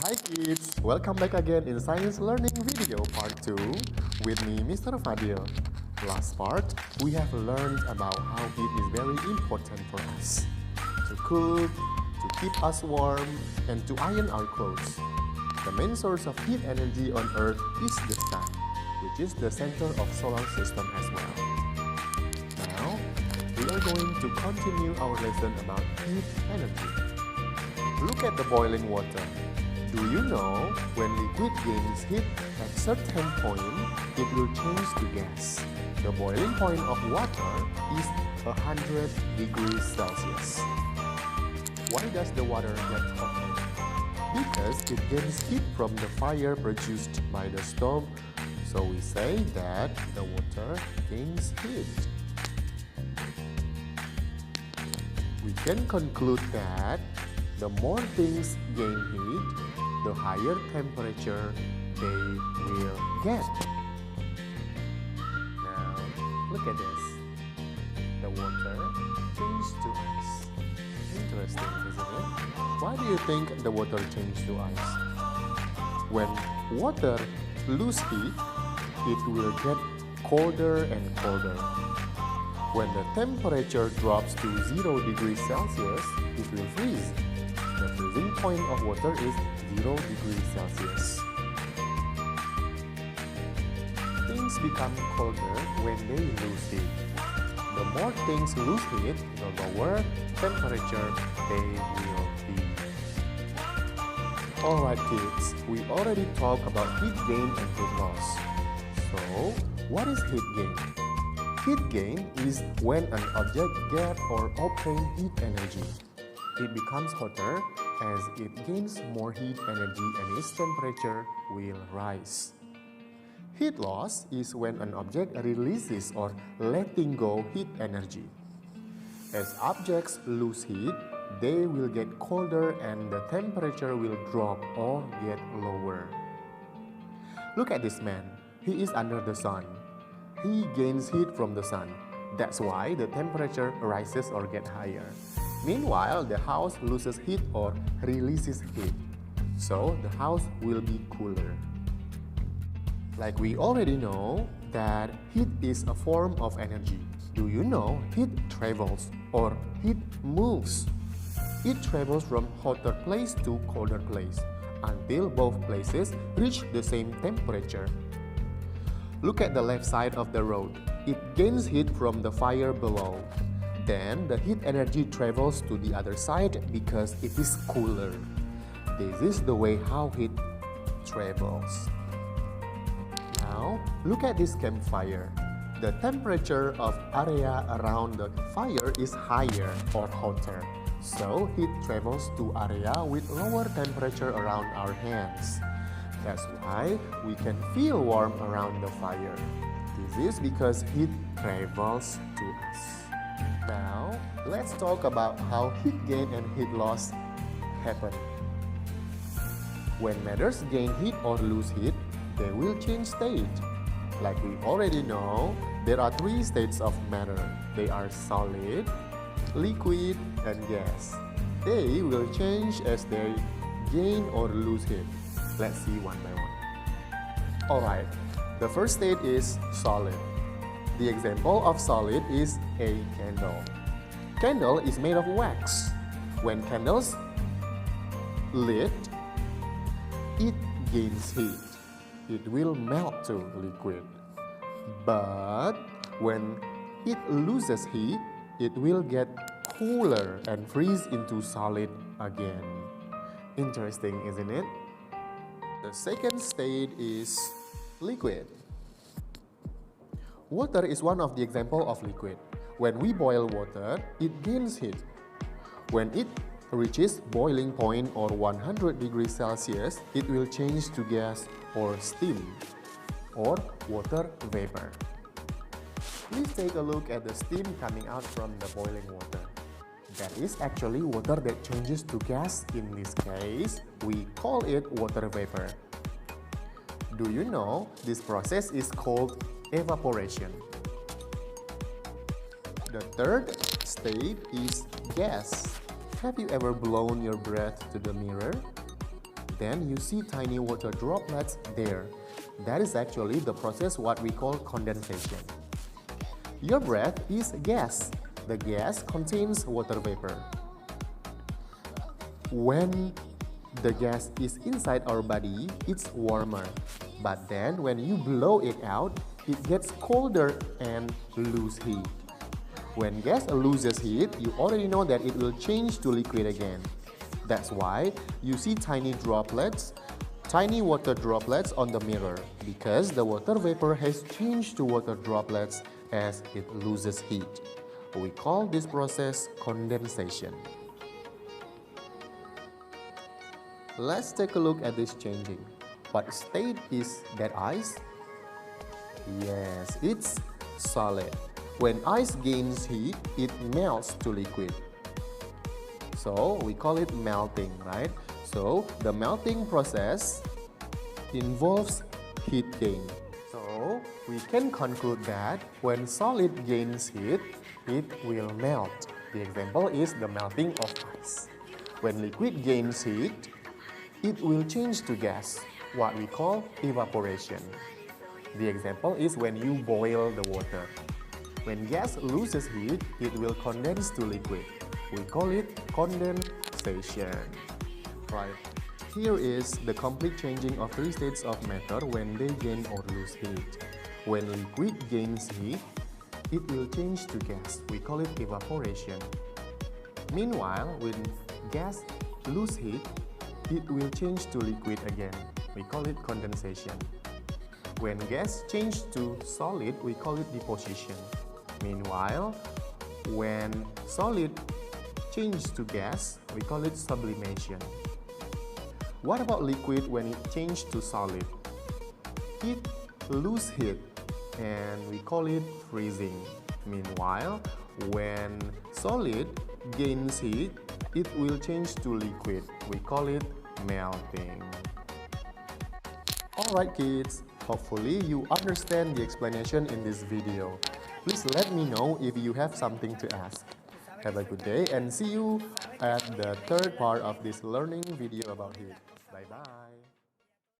Hi kids, welcome back again in Science Learning Video Part 2 with me Mr. Fadil. Last part, we have learned about how heat is very important for us. To cook, to keep us warm, and to iron our clothes. The main source of heat energy on Earth is the Sun, which is the center of solar system as well. Now, we are going to continue our lesson about heat energy. Look at the boiling water. Do you know when liquid gains heat at certain point, it will change to gas. The boiling point of water is 100 degrees Celsius. Why does the water get hotter? Because it gains heat from the fire produced by the stove, so we say that the water gains heat. We can conclude that the more things gain heat, the higher temperature they will get. Now, look at this. The water changed to ice. Interesting, isn't it? Why do you think the water changed to ice? When water loses heat, it will get colder and colder. When the temperature drops to 0 degrees Celsius, it will freeze. The freezing point of water is 0 degrees Celsius. Things become colder when they lose heat. The more things lose heat, the lower temperature they will be. Alright kids, we already talked about heat gain and heat loss. So, what is heat gain? Heat gain is when an object gets or obtains heat energy. It becomes hotter as it gains more heat energy and its temperature will rise. Heat loss is when an object releases or letting go heat energy. As objects lose heat, they will get colder and the temperature will drop or get lower. Look at this man. He is under the sun. He gains heat from the sun. That's why the temperature rises or gets higher. Meanwhile, the house loses heat or releases heat. So, the house will be cooler. Like we already know that heat is a form of energy. Do you know heat travels or heat moves? It travels from hotter place to colder place until both places reach the same temperature. Look at the left side of the road. It gains heat from the fire below. Then the heat energy travels to the other side because it is cooler. This is the way how heat travels. Now, look at this campfire. The temperature of area around the fire is higher or hotter. So, heat travels to area with lower temperature around our hands. That's why we can feel warm around the fire. This is because heat travels to us. Now, let's talk about how heat gain and heat loss happen. When matters gain heat or lose heat, they will change state. Like we already know, there are 3 states of matter. They are solid, liquid, and gas. They will change as they gain or lose heat. Let's see one by one. Alright, the first state is solid. The example of solid is a candle. Candle is made of wax. When candles lit, it gains heat. It will melt to liquid. But when it loses heat, it will get cooler and freeze into solid again. Interesting, isn't it? The second state is liquid. Water is one of the examples of liquid. When we boil water, it gains heat. When it reaches boiling point or 100 degrees Celsius, it will change to gas or steam or water vapor. Please take a look at the steam coming out from the boiling water. That is actually water that changes to gas. In this case, we call it water vapor. Do you know this process is called evaporation? The third state is gas. Have you ever blown your breath to the mirror? then you see tiny water droplets there. That is actually the process what we call condensation. Your breath is gas. The gas contains water vapor. When the gas is inside our body, it's warmer. But then when you blow it out, it gets colder and lose heat. When gas loses heat, you already know that it will change to liquid again. That's why you see tiny water droplets on the mirror, because the water vapor has changed to water droplets as it loses heat. We call this process condensation. Let's take a look at this changing. What state is that ice? Yes, it's solid. When ice gains heat, it melts to liquid. So we call it melting, right? So the melting process involves heat gain. So we can conclude that when solid gains heat, it will melt. The example is the melting of ice. When liquid gains heat, it will change to gas, what we call evaporation. The example is when you boil the water. When gas loses heat, it will condense to liquid. We call it condensation. Right. Here is the complete changing of three states of matter when they gain or lose heat. When liquid gains heat, it will change to gas. We call it evaporation. Meanwhile, when gas loses heat, it will change to liquid again. We call it condensation. When gas changes to solid, we call it deposition. Meanwhile, when solid changes to gas, we call it sublimation. What about liquid when it changes to solid? It loses heat and we call it freezing. Meanwhile, when solid gains heat, it will change to liquid. We call it melting. Alright kids, hopefully you understand the explanation in this video. Please let me know if you have something to ask. Have a good day and see you at the third part of this learning video about heat. Bye bye.